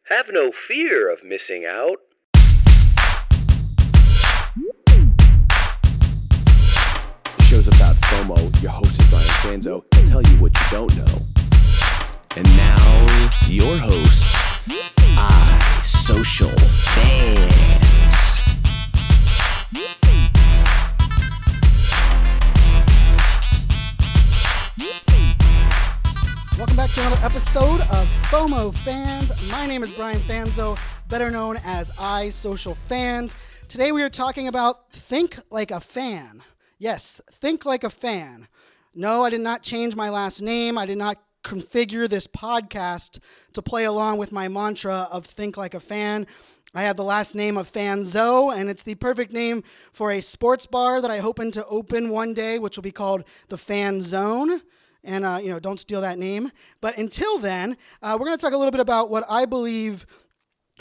Have no fear of missing out. The show's about FOMO. Your host is Brian Fanzo. He'll tell you what you don't know. And now, your host, Social Fans. Welcome back to another episode of FOMOFanz. My name is Brian Fanzo, better known as Social Fans. Today we are talking about Think Like a Fan. Yes, think like a fan. No, I did not change my last name. I did not configure this podcast to play along with my mantra of think like a fan. I have the last name of Fanzo, and it's the perfect name for a sports bar that I hope to open one day, which will be called the Fan Zone. And, don't steal that name. But until then, we're going to talk a little bit about what I believe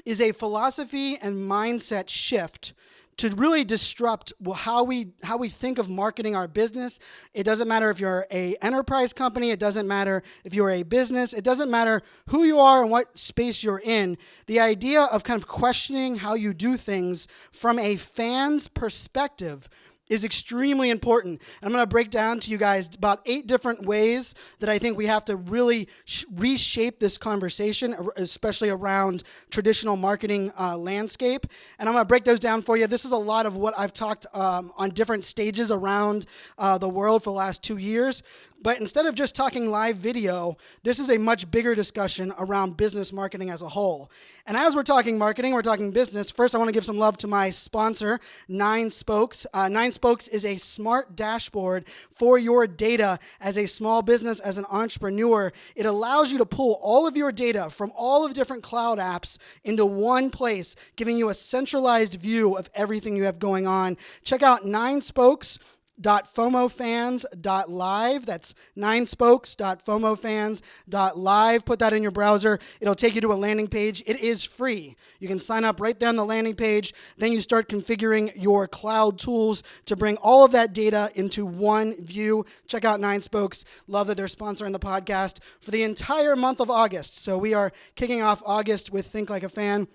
is a philosophy and mindset shift to really disrupt how we think of marketing our business. It doesn't matter if you're an enterprise company. It doesn't matter if you're a business. It doesn't matter who you are and what space you're in. The idea of kind of questioning how you do things from a fan's perspective is extremely important. And I'm going to break down to you guys about 8 different ways that I think we have to really reshape this conversation, especially around traditional marketing landscape. And I'm going to break those down for you. This is a lot of what I've talked on different stages around the world for the last 2 years. But instead of just talking live video, this is a much bigger discussion around business marketing as a whole. And as we're talking marketing, we're talking business. First, I want to give some love to my sponsor, 9 Spokes. 9 Spokes is a smart dashboard for your data as a small business, as an entrepreneur. It allows you to pull all of your data from all of the different cloud apps into one place, giving you a centralized view of everything you have going on. Check out 9spokes.FOMOFanz.live. That's 9spokes.FOMOFanz.live. Put that in your browser. It'll take you to a landing page. It is free. You can sign up right there on the landing page. Then you start configuring your cloud tools to bring all of that data into one view. Check out 9 Spokes. Love that they're sponsoring the podcast for the entire month of August. So we are kicking off August with Think Like a Fan.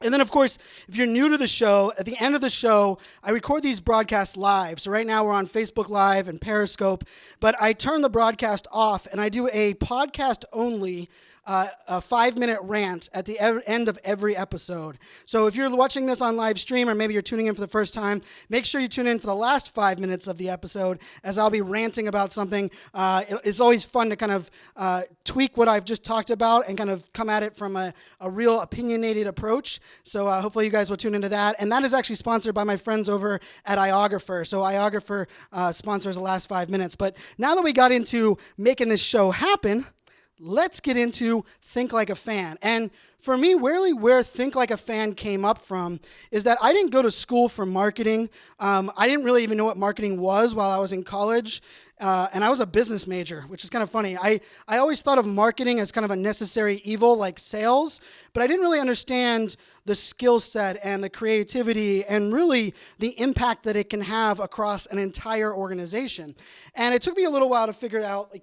And then, of course, if you're new to the show, at the end of the show, I record these broadcasts live. So right now we're on Facebook Live and Periscope, but I turn the broadcast off and I do a podcast only a 5-minute rant at the end of every episode. So if you're watching this on live stream, or maybe you're tuning in for the first time, make sure you tune in for the last 5 minutes of the episode, as I'll be ranting about something. It's always fun to kind of tweak what I've just talked about and kind of come at it from a real opinionated approach. So hopefully you guys will tune into that. And that is actually sponsored by my friends over at iOgrapher. So iOgrapher sponsors the last 5 minutes. But now that we got into making this show happen, let's get into Think Like a Fan. And for me, really where Think Like a Fan came up from is that I didn't go to school for marketing. I didn't really even know what marketing was while I was in college. And I was a business major, which is kind of funny. I always thought of marketing as kind of a necessary evil like sales, but I didn't really understand the skill set and the creativity and really the impact that it can have across an entire organization. And it took me a little while to figure out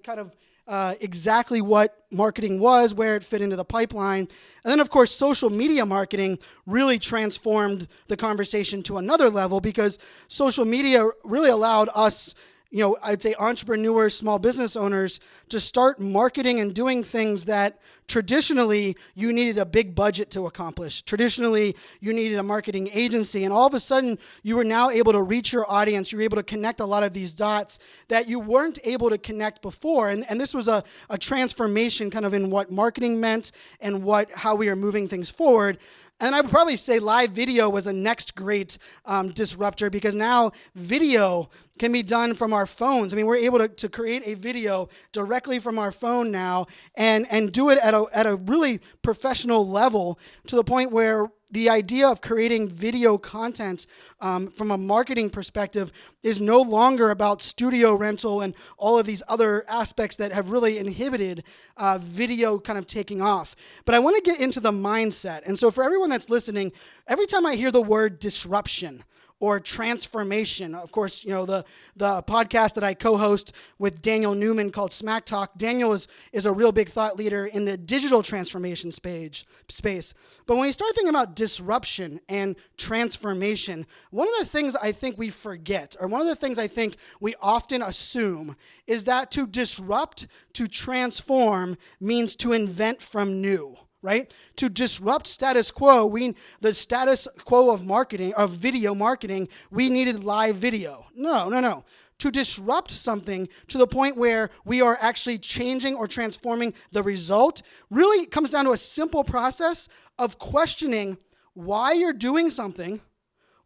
exactly what marketing was, where it fit into the pipeline. And then, of course, social media marketing really transformed the conversation to another level, because social media really allowed us, I'd say entrepreneurs, small business owners, to start marketing and doing things that traditionally you needed a big budget to accomplish. Traditionally, you needed a marketing agency. And all of a sudden, you were now able to reach your audience. You were able to connect a lot of these dots that you weren't able to connect before. And this was a transformation kind of in what marketing meant and how we are moving things forward. And I would probably say live video was the next great disruptor, because now video can be done from our phones. I mean, we're able to create a video directly from our phone now and do it at a really professional level, to the point where the idea of creating video content from a marketing perspective is no longer about studio rental and all of these other aspects that have really inhibited video kind of taking off. But I want to get into the mindset. And so for everyone that's listening, every time I hear the word disruption or transformation. Of course, the podcast that I co-host with Daniel Newman called Smack Talk. Daniel is a real big thought leader in the digital transformation space. But when you start thinking about disruption and transformation, one of the things I think we forget, or one of the things I think we often assume, is that to disrupt, to transform, means to invent from new. Right? To disrupt status quo, the status quo of marketing, of video marketing, we needed live video. No. To disrupt something to the point where we are actually changing or transforming the result really comes down to a simple process of questioning why you're doing something,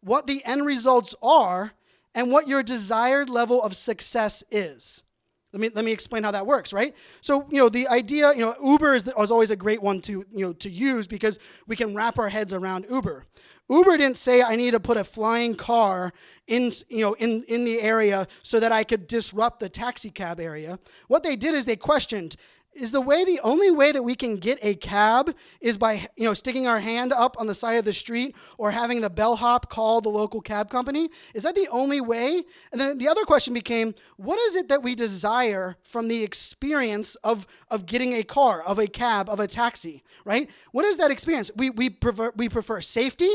what the end results are, and what your desired level of success is. Let me explain how that works, right? So, the idea, Uber is always a great one to use because we can wrap our heads around Uber. Uber didn't say I need to put a flying car in the area so that I could disrupt the taxi cab area. What they did is they questioned, is the only way that we can get a cab is by, sticking our hand up on the side of the street or having the bellhop call the local cab company? Is that the only way? And then the other question became, what is it that we desire from the experience of getting a car, of a cab, of a taxi, right? What is that experience? We prefer safety.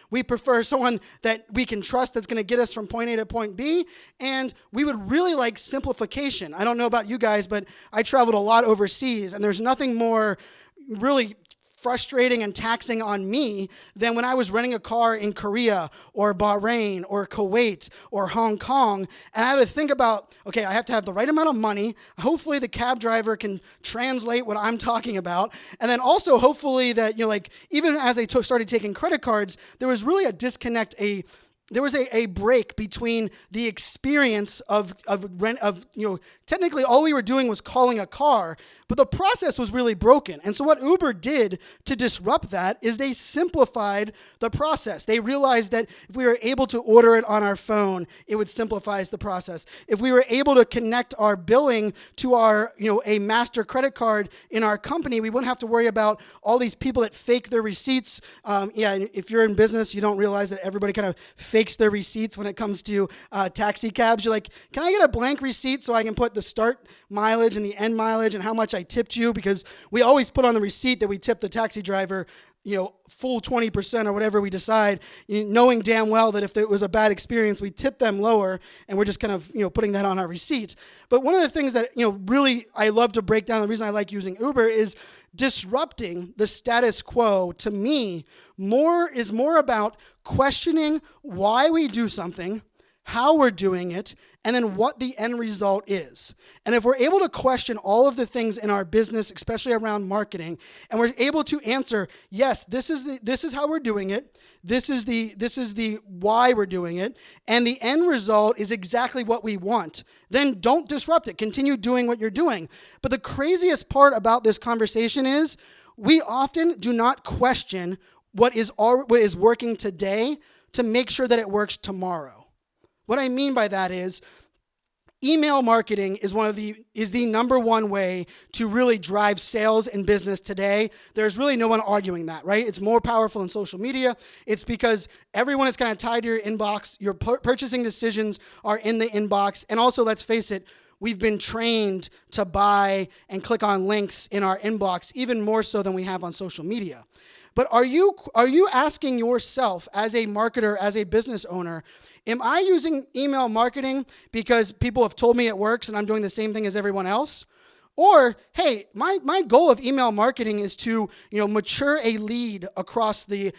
We prefer someone that we can trust that's going to get us from point A to point B, and we would really like simplification. I don't know about you guys, but I traveled a lot overseas, and there's nothing more really frustrating and taxing on me than when I was renting a car in Korea or Bahrain or Kuwait or Hong Kong, and I had to think about, okay, I have to have the right amount of money. Hopefully the cab driver can translate what I'm talking about, and then also hopefully that, even as they started taking credit cards, there was really a disconnect, there was a break between the experience of technically all we were doing was calling a car, but the process was really broken. And so what Uber did to disrupt that is they simplified the process. They realized that if we were able to order it on our phone, it would simplify the process. If we were able to connect our billing to our, a master credit card in our company, we wouldn't have to worry about all these people that fake their receipts. If you're in business, you don't realize that everybody kind of fakes their receipts when it comes to taxi cabs. You're like, can I get a blank receipt so I can put the start mileage and the end mileage and how much I tipped you? Because we always put on the receipt that we tipped the taxi driver, full 20% or whatever we decide, knowing damn well that if it was a bad experience, we tip them lower, and we're just kind of, putting that on our receipt. But one of the things that, really I love to break down, the reason I like using Uber is disrupting the status quo, to me, is more about questioning why we do something, how we're doing it, and then what the end result is. And if we're able to question all of the things in our business, especially around marketing, and we're able to answer, yes, this is how we're doing it, this is the why we're doing it, and the end result is exactly what we want, then don't disrupt it. Continue doing what you're doing. But the craziest part about this conversation is we often do not question what is working today to make sure that it works tomorrow. What I mean by that is email marketing is the number one way to really drive sales in business today. There's really no one arguing that, right? It's more powerful in social media. It's because everyone is kind of tied to your inbox. Your purchasing decisions are in the inbox. And also, let's face it, we've been trained to buy and click on links in our inbox even more so than we have on social media. But are you asking yourself as a marketer, as a business owner, am I using email marketing because people have told me it works and I'm doing the same thing as everyone else? Or, hey, my goal of email marketing is to, mature a lead across the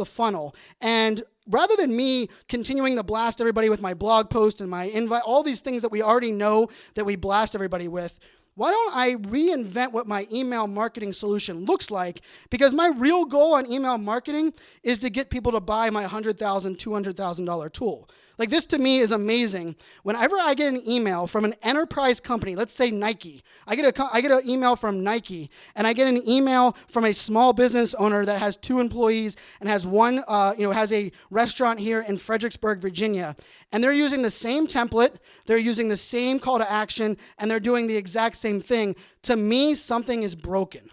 funnel. And rather than me continuing to blast everybody with my blog post and my invite, all these things that we already know that we blast everybody with, why don't I reinvent what my email marketing solution looks like? Because my real goal on email marketing is to get people to buy my $100,000, $200,000 tool. Like, this to me is amazing. Whenever I get an email from an enterprise company, let's say Nike, I get an email from Nike, and I get an email from a small business owner that has 2 employees and has has a restaurant here in Fredericksburg, Virginia, and they're using the same template, they're using the same call to action, and they're doing the exact same thing. To me, something is broken.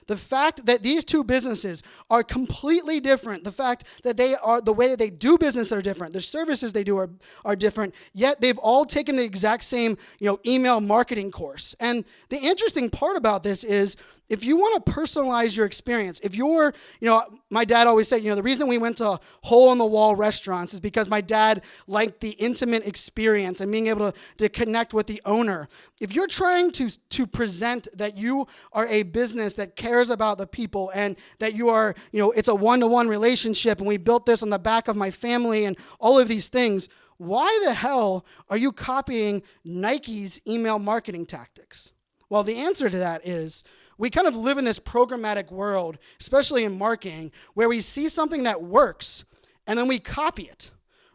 The fact that these two businesses are completely different, the fact that the way that they do business are different, the services they do are different, yet they've all taken the exact same, email marketing course. And the interesting part about this is, if you want to personalize your experience, if you're, my dad always said, the reason we went to hole-in-the-wall restaurants is because my dad liked the intimate experience and being able to connect with the owner. If you're trying to present that you are a business that cares about the people and that you are, it's a one-to-one relationship and we built this on the back of my family and all of these things, why the hell are you copying Nike's email marketing tactics? Well, the answer to that is, we kind of live in this programmatic world, especially in marketing, where we see something that works and then we copy it.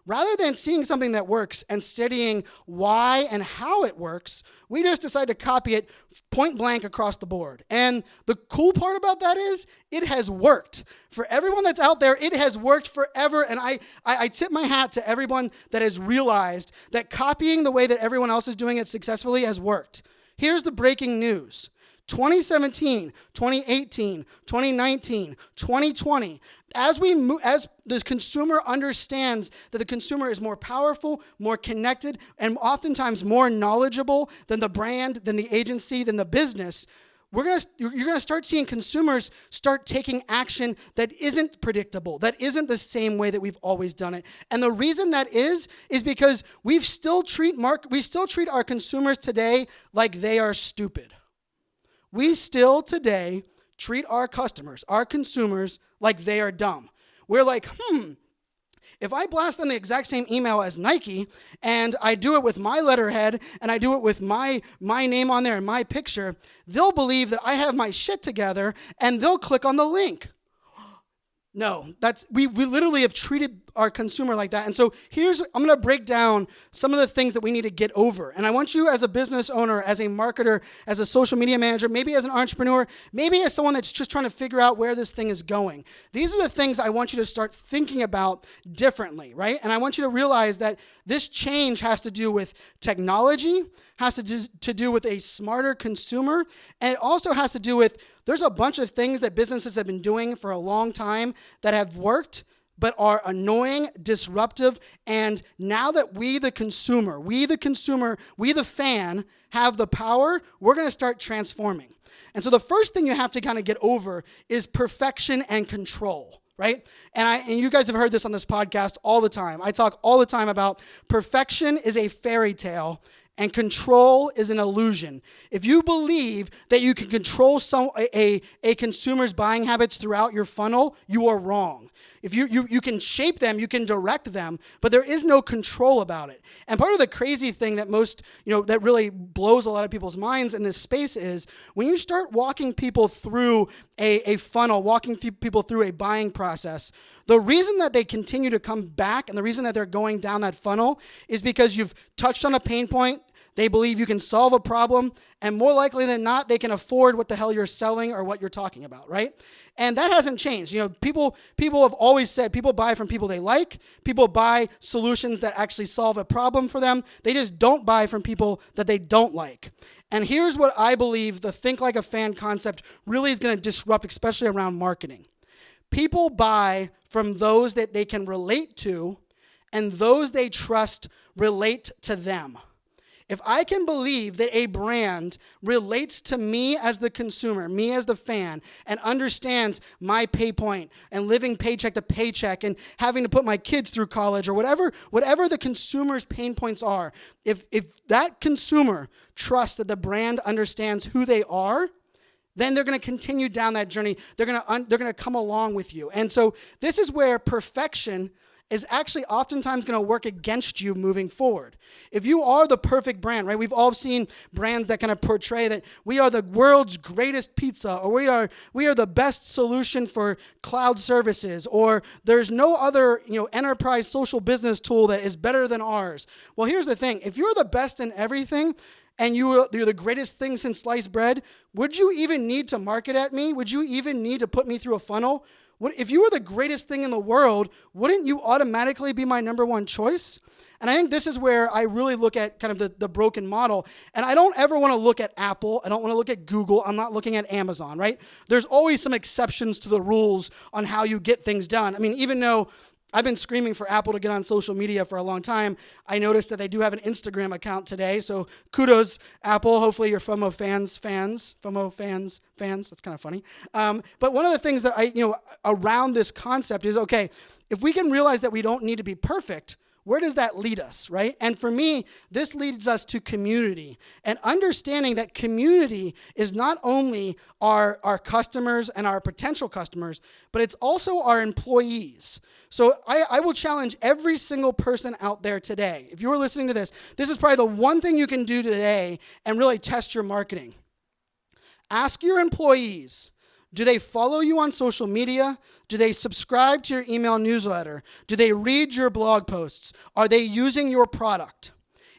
Rather than seeing something that works and studying why and how it works, we just decide to copy it point blank across the board. And the cool part about that is it has worked. For everyone that's out there, it has worked forever. And I tip my hat to everyone that has realized that copying the way that everyone else is doing it successfully has worked. Here's the breaking news. 2017, 2018, 2019, 2020, as the consumer understands that the consumer is more powerful, more connected, and oftentimes more knowledgeable than the brand, than the agency, than the business, you're going to start seeing consumers start taking action that isn't predictable, that isn't the same way that we've always done it. And the reason that is because we still treat our consumers today like they are stupid. We still today treat our customers, our consumers, like they are dumb. We're like, if I blast them the exact same email as Nike and I do it with my letterhead and I do it with my name on there and my picture, they'll believe that I have my shit together and they'll click on the link. No, we literally have treated our consumer like that. And so I'm going to break down some of the things that we need to get over. And I want you as a business owner, as a marketer, as a social media manager, maybe as an entrepreneur, maybe as someone that's just trying to figure out where this thing is going. These are the things I want you to start thinking about differently, right? And I want you to realize that this change has to do with technology, has to do with a smarter consumer, and it also has to do with, there's a bunch of things that businesses have been doing for a long time that have worked, but are annoying, disruptive, and now that we the fan, have the power, we're going to start transforming. And so the first thing you have to kind of get over is perfection and control, right? And you guys have heard this on this podcast all the time. I talk all the time about perfection is a fairy tale and control is an illusion. If you believe that you can control a consumer's buying habits throughout your funnel, you are wrong. If you can shape them, you can direct them, but there is no control about it. And part of the crazy thing that that really blows a lot of people's minds in this space is when you start walking people through a funnel, walking people through a buying process, the reason that they continue to come back and the reason that they're going down that funnel is because you've touched on a pain point. They believe you can solve a problem, and more likely than not, they can afford what the hell you're selling or what you're talking about, right? And that hasn't changed. People have always said people buy from people they like. People buy solutions that actually solve a problem for them. They just don't buy from people that they don't like. And here's what I believe the think like a fan concept really is going to disrupt, especially around marketing. People buy from those that they can relate to, and those they trust relate to them. If I can believe that a brand relates to me as the consumer, me as the fan, and understands my pay point and living paycheck to paycheck and having to put my kids through college or whatever the consumer's pain points are, if that consumer trusts that the brand understands who they are, then they're going to continue down that journey. They're going to come along with you. And so this is where perfection is actually oftentimes going to work against you moving forward. If you are the perfect brand, right? We've all seen brands that kind of portray that we are the world's greatest pizza, or we are the best solution for cloud services, or there's no other, enterprise social business tool that is better than ours. Well, here's the thing. If you're the best in everything, and you're the greatest thing since sliced bread, would you even need to market at me? Would you even need to put me through a funnel? If you were the greatest thing in the world, wouldn't you automatically be my number one choice? And I think this is where I really look at kind of the broken model. And I don't ever want to look at Apple. I don't want to look at Google. I'm not looking at Amazon, right? There's always some exceptions to the rules on how you get things done. I mean, even though I've been screaming for Apple to get on social media for a long time, I noticed that they do have an Instagram account today. So kudos, Apple. Hopefully you're FOMOFanz fans. That's kind of funny. But one of the things that around this concept is, okay, if we can realize that we don't need to be perfect, where does that lead us, right? And for me, this leads us to community and understanding that community is not only our customers and our potential customers, but it's also our employees. So I will challenge every single person out there today. If you are listening to this is probably the one thing you can do today and really test your marketing. Ask your employees, do they follow you on social media? Do they subscribe to your email newsletter? Do they read your blog posts? Are they using your product?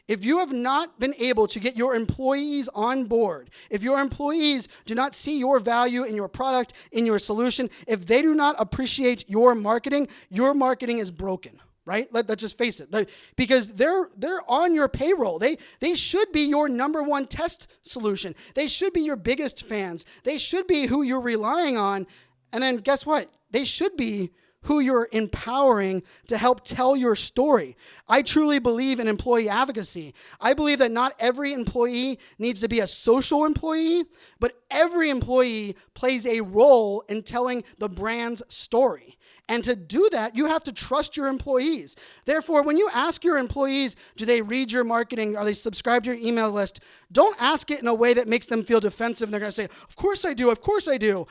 If you have not been able to get your employees on board, if your employees do not see your value in your product, in your solution, if they do not appreciate your marketing is broken. Right? Let's just face it. Because they're on your payroll. They should be your number one test solution. They should be your biggest fans. They should be who you're relying on. And then guess what? They should be who you're empowering to help tell your story. I truly believe in employee advocacy. I believe that not every employee needs to be a social employee, but every employee plays a role in telling the brand's story. And to do that, you have to trust your employees. Therefore, when you ask your employees, do they read your marketing? Are they subscribed to your email list? Don't ask it in a way that makes them feel defensive. And they're going to say, of course I do. Of course I do.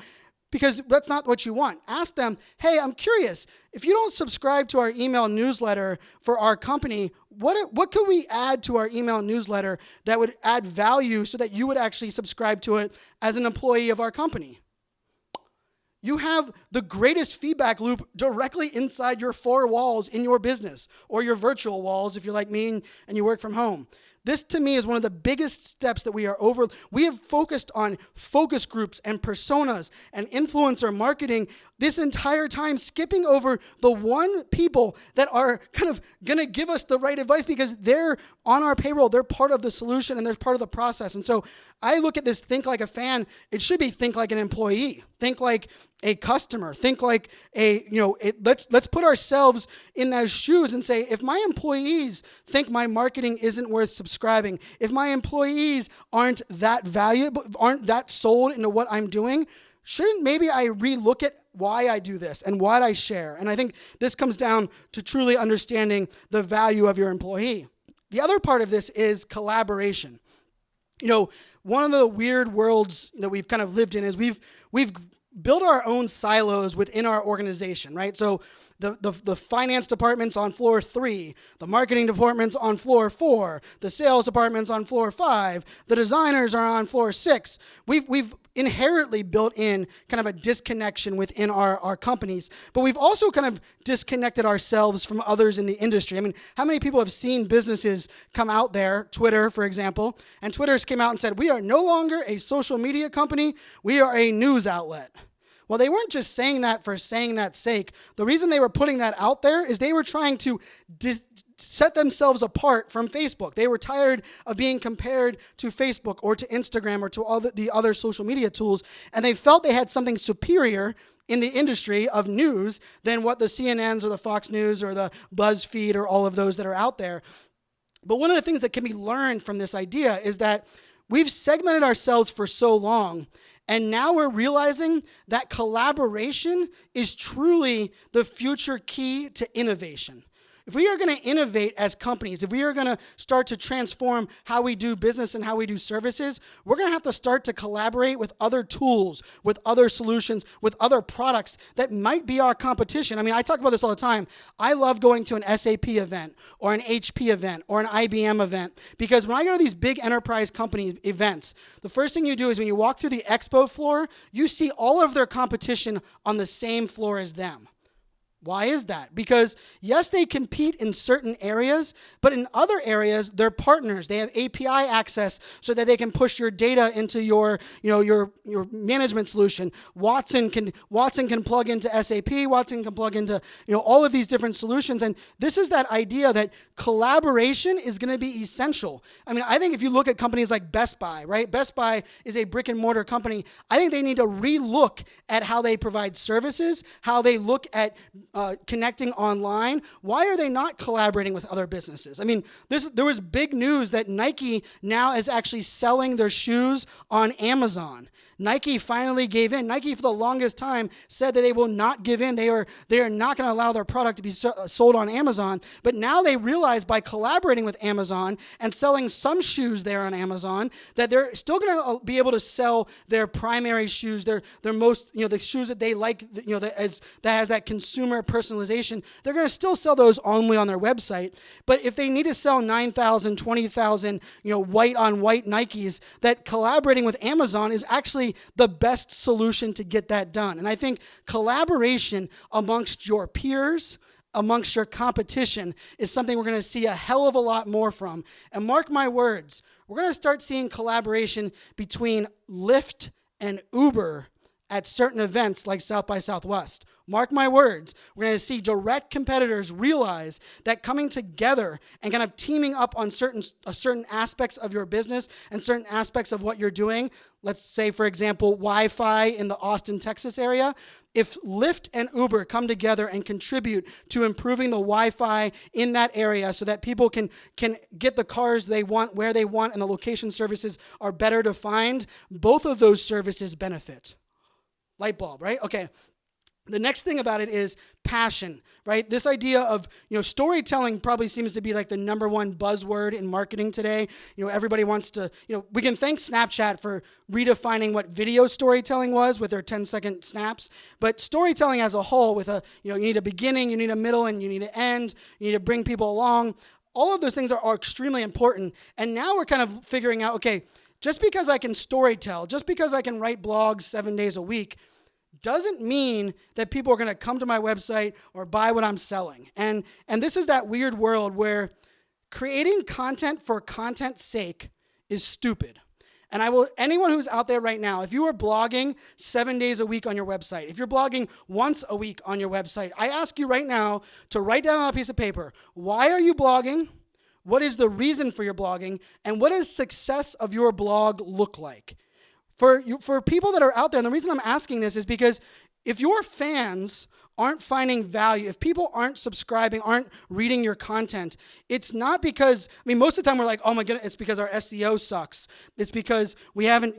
Because that's not what you want. Ask them, hey, I'm curious. If you don't subscribe to our email newsletter for our company, what could we add to our email newsletter that would add value so that you would actually subscribe to it as an employee of our company? You have the greatest feedback loop directly inside your four walls in your business, or your virtual walls if you're like me and you work from home. This, to me, is one of the biggest steps that we have focused on focus groups and personas and influencer marketing this entire time, skipping over the one people that are kind of going to give us the right advice because they're on our payroll. They're part of the solution and they're part of the process. And so I look at this think like a fan. It should be think like an employee. Think like a customer. Think like let's put ourselves in those shoes and say, if my employees think my marketing isn't worth subscribing, if my employees aren't that valuable, aren't that sold into what I'm doing, shouldn't maybe I relook at why I do this and what I share? And I think this comes down to truly understanding the value of your employee. The other part of this is collaboration. One of the weird worlds that we've kind of lived in is we've built our own silos within our organization, right? So the finance department's on floor 3, the marketing department's on floor 4, the sales department's on floor 5, the designers are on floor 6. We've inherently built in kind of a disconnection within our companies, but we've also kind of disconnected ourselves from others in the industry. I mean, how many people have seen businesses come out there, Twitter, for example, and Twitter's came out and said, we are no longer a social media company, we are a news outlet. Well, they weren't just saying that for saying that sake. The reason they were putting that out there is they were trying to set themselves apart from Facebook. They were tired of being compared to Facebook or to Instagram or to all the other social media tools, and they felt they had something superior in the industry of news than what the CNNs or the Fox News or the BuzzFeed or all of those that are out there. But one of the things that can be learned from this idea is that we've segmented ourselves for so long, and now we're realizing that collaboration is truly the future key to innovation. If we are going to innovate as companies, if we are going to start to transform how we do business and how we do services, we're going to have to start to collaborate with other tools, with other solutions, with other products that might be our competition. I mean, I talk about this all the time. I love going to an SAP event or an HP event or an IBM event because when I go to these big enterprise company events, the first thing you do is when you walk through the expo floor, you see all of their competition on the same floor as them. Why is that? Because yes, they compete in certain areas, but in other areas, they're partners. They have API access so that they can push your data into your management solution. Watson can plug into SAP. Watson can plug into all of these different solutions. And this is that idea that collaboration is going to be essential. I mean, I think if you look at companies like Best Buy, right? Best Buy is a brick and mortar company. I think they need to relook at how they provide services, how they look at connecting online. Why are they not collaborating with other businesses? I mean, there was big news that Nike now is actually selling their shoes on Amazon. Nike finally gave in. Nike, for the longest time, said that they will not give in. They are not going to allow their product to be sold on Amazon. But now they realize by collaborating with Amazon and selling some shoes there on Amazon, that they're still going to be able to sell their primary shoes, their most, the shoes that they like, that has that consumer personalization. They're going to still sell those only on their website. But if they need to sell 9,000, 20,000, white on white Nikes, that collaborating with Amazon is actually the best solution to get that done. And I think collaboration amongst your peers, amongst your competition, is something we're going to see a hell of a lot more from. And mark my words, we're going to start seeing collaboration between Lyft and Uber at certain events like South by Southwest. Mark my words, we're going to see direct competitors realize that coming together and kind of teaming up on certain aspects of your business and certain aspects of what you're doing, let's say, for example, Wi-Fi in the Austin, Texas area, if Lyft and Uber come together and contribute to improving the Wi-Fi in that area so that people can get the cars they want where they want and the location services are better defined, both of those services benefit. Light bulb, right? Okay. The next thing about it is passion, right? This idea of, storytelling probably seems to be like the number one buzzword in marketing today. Everybody wants to, we can thank Snapchat for redefining what video storytelling was with their 10-second snaps. But storytelling as a whole with you need a beginning, you need a middle, and you need an end. You need to bring people along. All of those things are extremely important. And now we're kind of figuring out, okay, just because I can storytell, just because I can write blogs 7 days a week, doesn't mean that people are going to come to my website or buy what I'm selling. And this is that weird world where creating content for content's sake is stupid. And anyone who's out there right now, if you are blogging 7 days a week on your website, if you're blogging once a week on your website, I ask you right now to write down on a piece of paper, why are you blogging? What is the reason for your blogging? And what does success of your blog look like? For people that are out there, and the reason I'm asking this is because if your fans aren't finding value, if people aren't subscribing, aren't reading your content, it's not because, most of the time we're like, oh my goodness, it's because our SEO sucks. It's because we haven't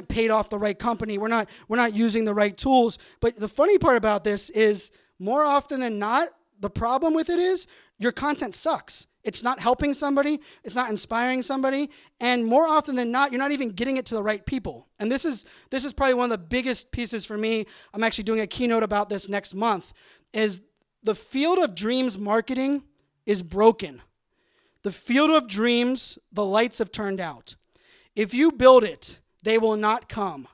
paid off the right company. We're not using the right tools. But the funny part about this is more often than not, the problem with it is your content sucks. It's not helping somebody. It's not inspiring somebody. And more often than not, you're not even getting it to the right people. And this is probably one of the biggest pieces for me. I'm actually doing a keynote about this next month, is the field of dreams marketing is broken. The field of dreams, the lights have turned out. If you build it, they will not come.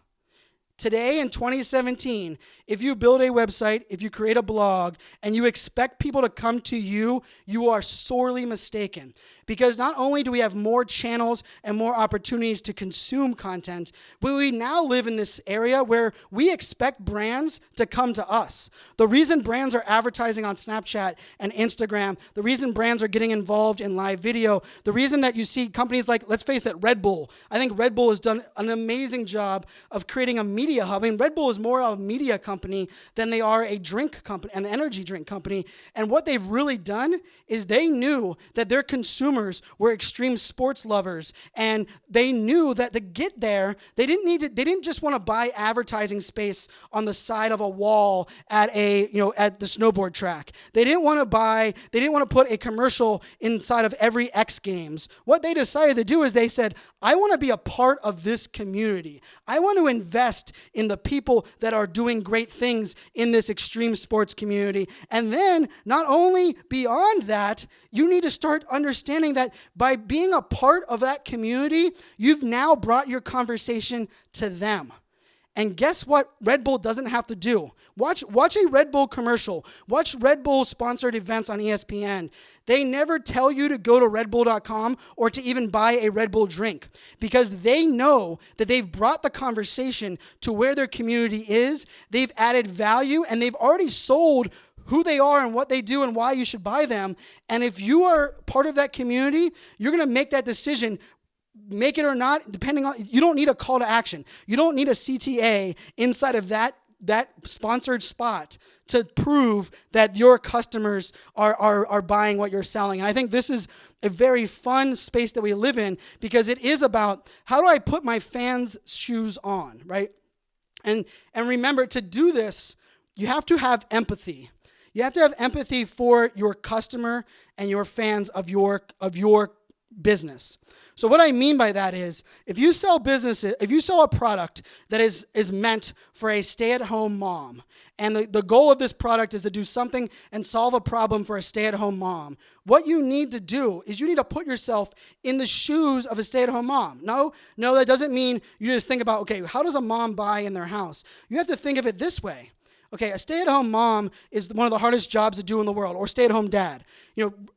Today in 2017, if you build a website, if you create a blog, and you expect people to come to you, you are sorely mistaken. Because not only do we have more channels and more opportunities to consume content, but we now live in this area where we expect brands to come to us. The reason brands are advertising on Snapchat and Instagram, the reason brands are getting involved in live video, the reason that you see companies like, let's face it, Red Bull. I think Red Bull has done an amazing job of creating a media hub. Red Bull is more of a media company than they are a drink company, an energy drink company. And what they've really done is they knew that their consumers were extreme sports lovers, and they knew that to get there, they didn't just want to buy advertising space on the side of a wall at at the snowboard track. They didn't want to put a commercial inside of every X Games. What they decided to do is they said, I want to be a part of this community. I want to invest in the people that are doing great things in this extreme sports community. And then not only beyond that, you need to start understanding that by being a part of that community, you've now brought your conversation to them. And guess what Red Bull doesn't have to do? Watch a Red Bull commercial. Watch Red Bull sponsored events on ESPN. They never tell you to go to redbull.com or to even buy a Red Bull drink because they know that they've brought the conversation to where their community is. They've added value and they've already sold who they are and what they do and why you should buy them. And if you are part of that community, you're going to make that decision. Make it or not, depending on, you don't need a call to action. You don't need a CTA inside of that sponsored spot to prove that your customers are buying what you're selling. And I think this is a very fun space that we live in because it is about how do I put my fans' shoes on, right? And remember, to do this, you have to have empathy. You have to have empathy for your customer and your fans of your business. So what I mean by that is if you sell a product that is meant for a stay-at-home mom, and the goal of this product is to do something and solve a problem for a stay-at-home mom, what you need to do is you need to put yourself in the shoes of a stay-at-home mom. No, that doesn't mean you just think about, okay, how does a mom buy in their house? You have to think of it this way. Okay, a stay-at-home mom is one of the hardest jobs to do in the world, or stay-at-home dad.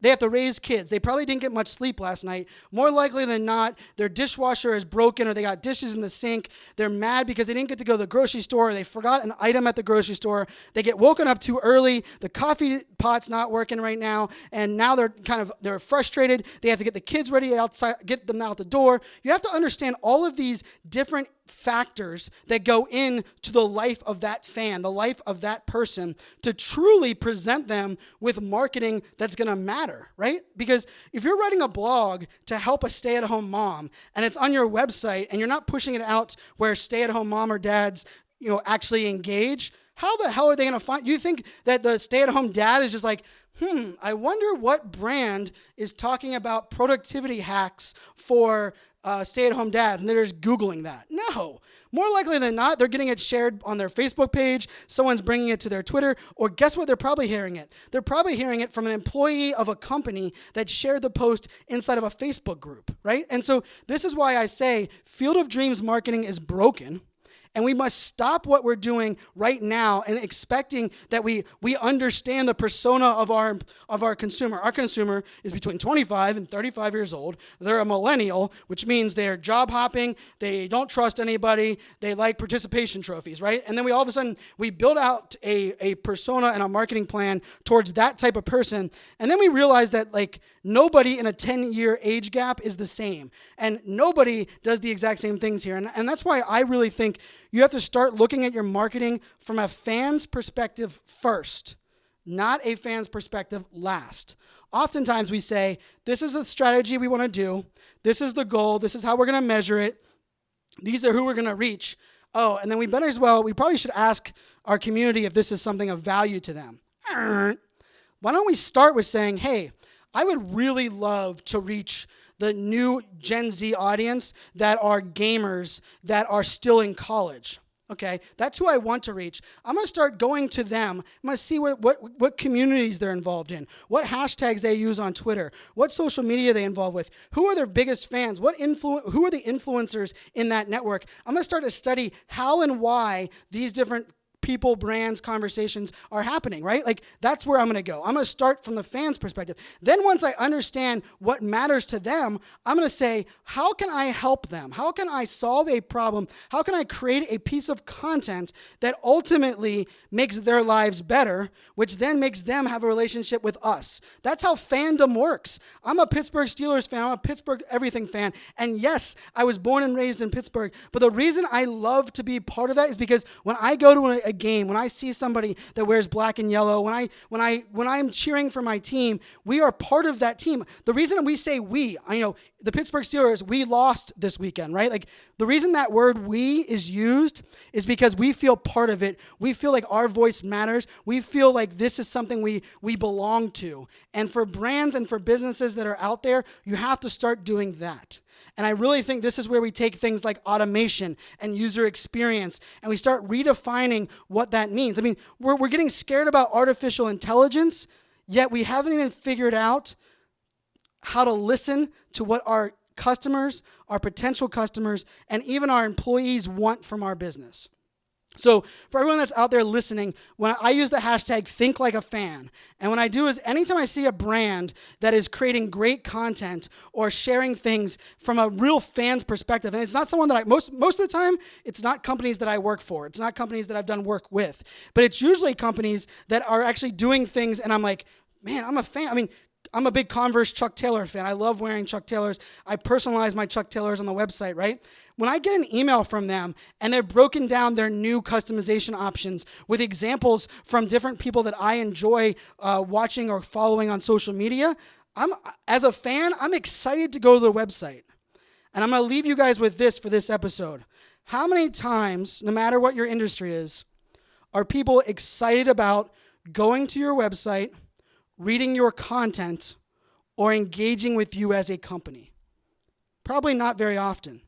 They have to raise kids. They probably didn't get much sleep last night. More likely than not, their dishwasher is broken or they got dishes in the sink. They're mad because they didn't get to go to the grocery store or they forgot an item at the grocery store. They get woken up too early. The coffee pot's not working right now, and now they're frustrated. They have to get the kids ready outside, get them out the door. You have to understand all of these different factors that go into the life of that fan, the life of that person, to truly present them with marketing that's going to matter, right? Because if you're writing a blog to help a stay-at-home mom and it's on your website and you're not pushing it out where stay-at-home mom or dads, actually engage, how the hell are they going to find? You think that the stay-at-home dad is just like, I wonder what brand is talking about productivity hacks for stay-at-home dads, and they're just Googling that. No. More likely than not, they're getting it shared on their Facebook page, someone's bringing it to their Twitter, or guess what they're probably hearing it? They're probably hearing it from an employee of a company that shared the post inside of a Facebook group, right? And so this is why I say Field of Dreams marketing is broken. And we must stop what we're doing right now and expecting that we understand the persona of our consumer. Our consumer is between 25 and 35 years old. They're a millennial, which means they're job hopping. They don't trust anybody. They like participation trophies, right? And then we all of a sudden, we build out a persona and a marketing plan towards that type of person. And then we realize that nobody in a 10-year age gap is the same. And nobody does the exact same things here. And that's why I really think you have to start looking at your marketing from a fan's perspective first, not a fan's perspective last. Oftentimes we say, this is a strategy we want to do. This is the goal. This is how we're going to measure it. These are who we're going to reach. Oh, and then we probably should ask our community if this is something of value to them. Why don't we start with saying, hey, I would really love to reach the new Gen Z audience that are gamers that are still in college. Okay, that's who I want to reach. I'm going to start going to them. I'm going to see what communities they're involved in, what hashtags they use on Twitter, what social media they involve with, who are their biggest fans, who are the influencers in that network. I'm going to start to study how and why these different people, brands, conversations are happening, right? That's where I'm going to go. I'm going to start from the fans' perspective. Then once I understand what matters to them, I'm going to say, how can I help them? How can I solve a problem? How can I create a piece of content that ultimately makes their lives better, which then makes them have a relationship with us? That's how fandom works. I'm a Pittsburgh Steelers fan. I'm a Pittsburgh everything fan. And yes, I was born and raised in Pittsburgh. But the reason I love to be part of that is because when I go to a game, when I see somebody that wears black and yellow, when I'm cheering for my team, we are part of that team. The reason we say the Pittsburgh Steelers, we lost this weekend, right? The reason that word "we" is used is because we feel part of it. We feel like our voice matters. We feel like this is something we belong to. And for brands and for businesses that are out there, you have to start doing that. And I really think this is where we take things like automation and user experience and we start redefining what that means. I mean, we're getting scared about artificial intelligence, yet we haven't even figured out how to listen to what our customers, our potential customers, and even our employees want from our business. So for everyone that's out there listening, when I use the hashtag #ThinkLikeAFan, and what I do is anytime I see a brand that is creating great content or sharing things from a real fan's perspective, and it's not someone that most of the time, it's not companies that I work for. It's not companies that I've done work with. But it's usually companies that are actually doing things, and I'm like, man, I'm a fan. I mean, I'm a big Converse Chuck Taylor fan. I love wearing Chuck Taylors. I personalize my Chuck Taylors on the website, right? When I get an email from them and they've broken down their new customization options with examples from different people that I enjoy watching or following on social media, as a fan, I'm excited to go to their website. And I'm going to leave you guys with this for this episode. How many times, no matter what your industry is, are people excited about going to your website, reading your content, or engaging with you as a company? Probably not very often.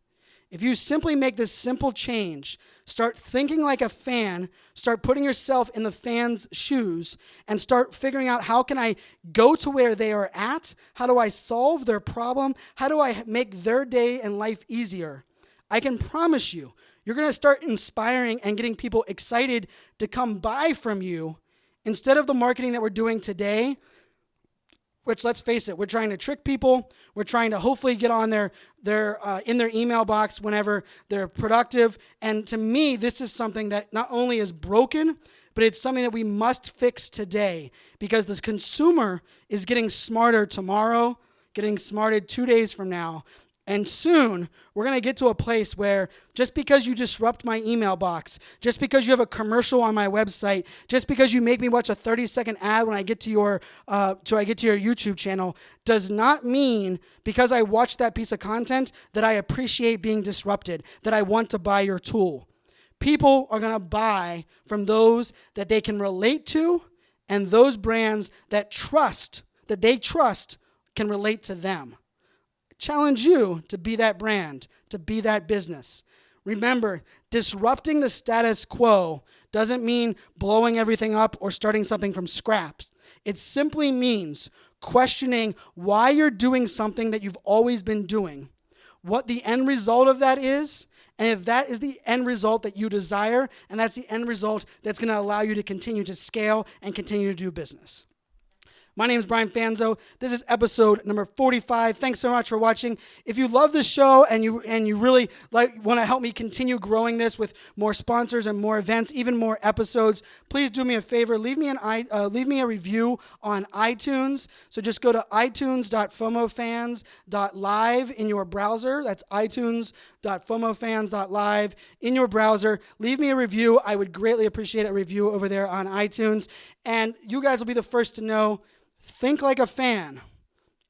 If you simply make this simple change, start thinking like a fan, start putting yourself in the fan's shoes, and start figuring out how can I go to where they are at? How do I solve their problem? How do I make their day and life easier? I can promise you, you're going to start inspiring and getting people excited to come buy from you instead of the marketing that we're doing today, which, let's face it, we're trying to trick people. We're trying to hopefully get on their in their email box whenever they're productive. And to me, this is something that not only is broken, but it's something that we must fix today, because the consumer is getting smarter tomorrow, getting smarter 2 days from now. And soon, we're going to get to a place where just because you disrupt my email box, just because you have a commercial on my website, just because you make me watch a 30-second ad when I get to your YouTube channel, does not mean because I watch that piece of content that I appreciate being disrupted, that I want to buy your tool. People are going to buy from those that they can relate to, and those brands that they trust can relate to them. Challenge you to be that brand, to be that business. Remember, disrupting the status quo doesn't mean blowing everything up or starting something from scratch. It simply means questioning why you're doing something that you've always been doing, what the end result of that is, and if that is the end result that you desire, and that's the end result that's going to allow you to continue to scale and continue to do business. My name is Brian Fanzo. This is episode number 45. Thanks so much for watching. If you love this show and you really want to help me continue growing this with more sponsors and more events, even more episodes, please do me a favor. Leave me a review on iTunes. So just go to itunes.FOMOFanz.live in your browser. That's itunes.FOMOFanz.live in your browser. Leave me a review. I would greatly appreciate a review over there on iTunes. And you guys will be the first to know. Think like a fan.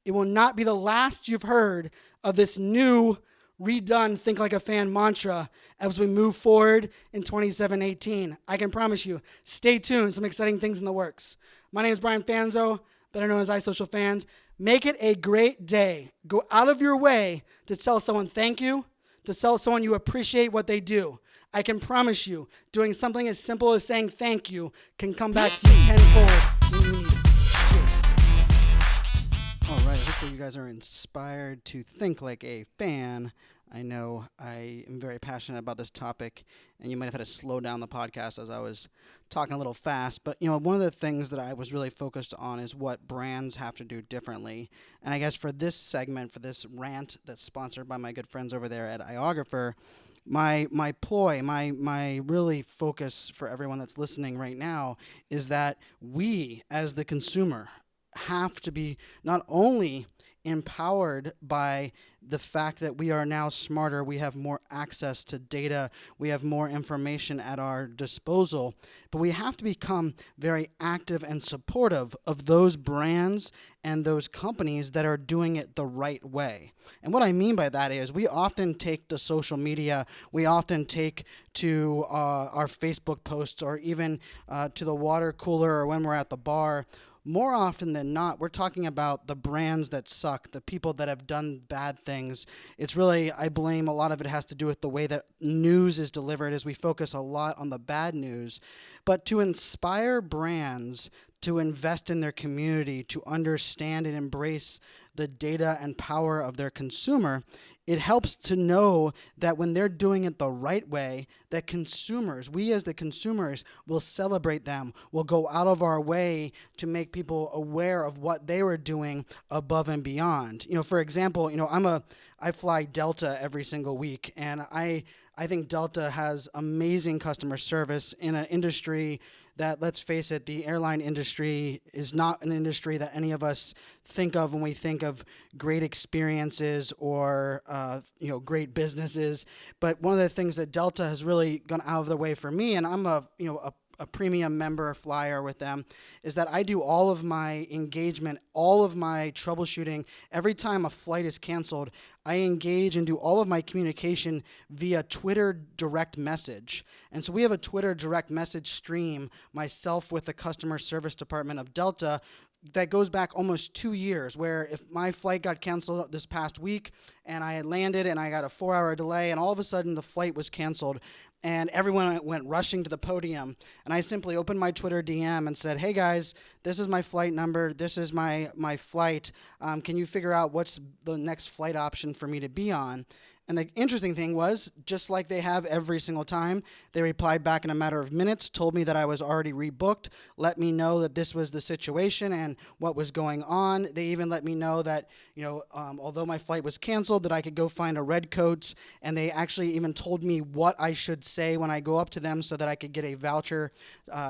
It will not be the last you've heard of this new, redone Think Like a Fan mantra as we move forward in 2018. I can promise you, stay tuned. Some exciting things in the works. My name is Brian Fanzo, better known as iSocialFans. Make it a great day. Go out of your way to tell someone thank you, to tell someone you appreciate what they do. I can promise you, doing something as simple as saying thank you can come back to you tenfold when you need it. All right, hopefully you guys are inspired to think like a fan. I know I am very passionate about this topic, and you might have had to slow down the podcast as I was talking a little fast. But, one of the things that I was really focused on is what brands have to do differently. And I guess for this segment, for this rant that's sponsored by my good friends over there at iOgrapher, my ploy, my really focus for everyone that's listening right now is that we, as the consumer, have to be not only empowered by the fact that we are now smarter, we have more access to data, we have more information at our disposal, but we have to become very active and supportive of those brands and those companies that are doing it the right way. And what I mean by that is we often take to social media, we often take to our Facebook posts, or even to the water cooler, or when we're at the bar. More often than not, we're talking about the brands that suck, the people that have done bad things. It's really, I blame a lot of it has to do with the way that news is delivered, as we focus a lot on the bad news. But to inspire brands to invest in their community, to understand and embrace the data and power of their consumer, it helps to know that when they're doing it the right way, that consumers, we as the consumers, will celebrate them, will go out of our way to make people aware of what they were doing above and beyond. For example, I fly Delta every single week, and I think Delta has amazing customer service in an industry that, let's face it, the airline industry is not an industry that any of us think of when we think of great experiences or great businesses. But one of the things that Delta has really gone out of the way for me, and I'm a premium member flyer with them, is that I do all of my engagement, all of my troubleshooting. Every time a flight is canceled, I engage and do all of my communication via Twitter direct message. And so we have a Twitter direct message stream, myself with the customer service department of Delta, that goes back almost 2 years, where if my flight got canceled this past week and I had landed and I got a 4-hour delay and all of a sudden the flight was canceled, and everyone went rushing to the podium, and I simply opened my Twitter DM and said, hey guys, this is my flight number, this is my flight, can you figure out what's the next flight option for me to be on? And the interesting thing was, just like they have every single time, they replied back in a matter of minutes, told me that I was already rebooked, let me know that this was the situation and what was going on. They even let me know that, although my flight was canceled, that I could go find a red coat, and they actually even told me what I should say when I go up to them so that I could get a voucher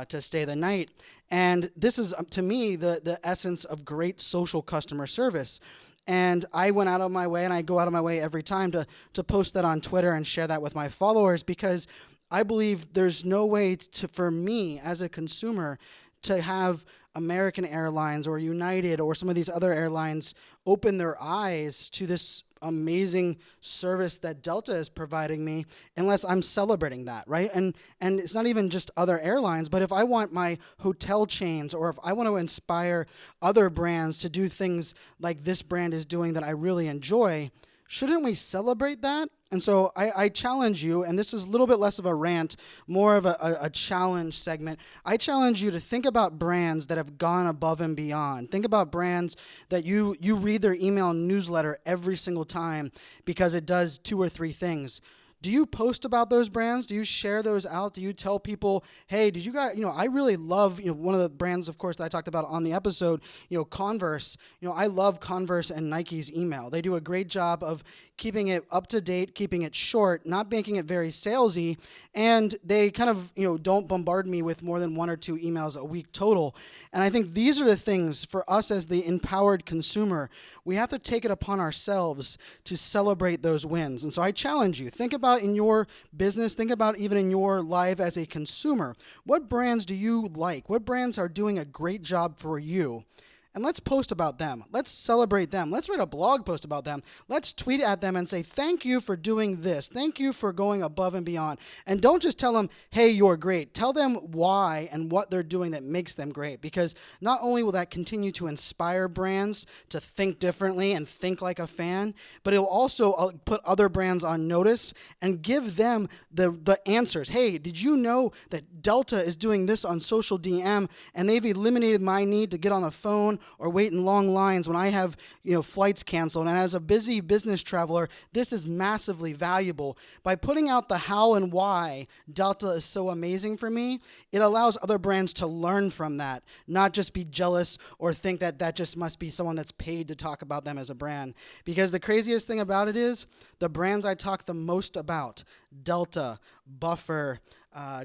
to stay the night. And this is, to me, the essence of great social customer service. And I went out of my way, and I go out of my way every time to post that on Twitter and share that with my followers, because I believe there's no way for me as a consumer to have American Airlines or United or some of these other airlines open their eyes to this amazing service that Delta is providing me unless I'm celebrating that, right? And it's not even just other airlines, but if I want my hotel chains, or if I want to inspire other brands to do things like this brand is doing that I really enjoy, shouldn't we celebrate that? And so I challenge you, and this is a little bit less of a rant, more of a challenge segment. I challenge you to think about brands that have gone above and beyond. Think about brands that you read their email newsletter every single time because it does 2 or 3 things. Do you post about those brands? Do you share those out? Do you tell people, hey, did you guys, I really love, one of the brands, of course, that I talked about on the episode, Converse. I love Converse and Nike's email. They do a great job of keeping it up to date, keeping it short, not making it very salesy, and they kind of, don't bombard me with more than 1 or 2 emails a week total. And I think these are the things for us as the empowered consumer. We have to take it upon ourselves to celebrate those wins. And so I challenge you, think about in your business, think about even in your life as a consumer. What brands do you like? What brands are doing a great job for you? And let's post about them. Let's celebrate them. Let's write a blog post about them. Let's tweet at them and say, thank you for doing this. Thank you for going above and beyond. And don't just tell them, hey, you're great. Tell them why and what they're doing that makes them great. Because not only will that continue to inspire brands to think differently and think like a fan, but it will also put other brands on notice and give them the answers. Hey, did you know that Delta is doing this on social DM, and they've eliminated my need to get on the phone or wait in long lines when I have, flights canceled. And as a busy business traveler, this is massively valuable. By putting out the how and why Delta is so amazing for me, it allows other brands to learn from that, not just be jealous or think that just must be someone that's paid to talk about them as a brand. Because the craziest thing about it is the brands I talk the most about, Delta, Buffer,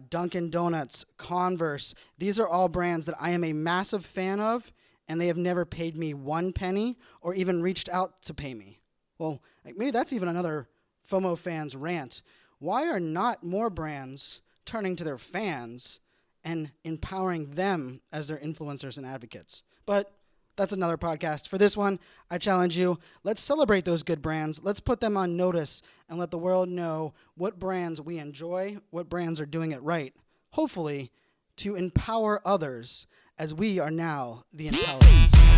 Dunkin' Donuts, Converse, these are all brands that I am a massive fan of, and they have never paid me 1 penny or even reached out to pay me. Well, maybe that's even another FOMOFanz rant. Why are not more brands turning to their fans and empowering them as their influencers and advocates? But that's another podcast. For this one, I challenge you, let's celebrate those good brands. Let's put them on notice and let the world know what brands we enjoy, what brands are doing it right, hopefully to empower others, as we are now the empowered.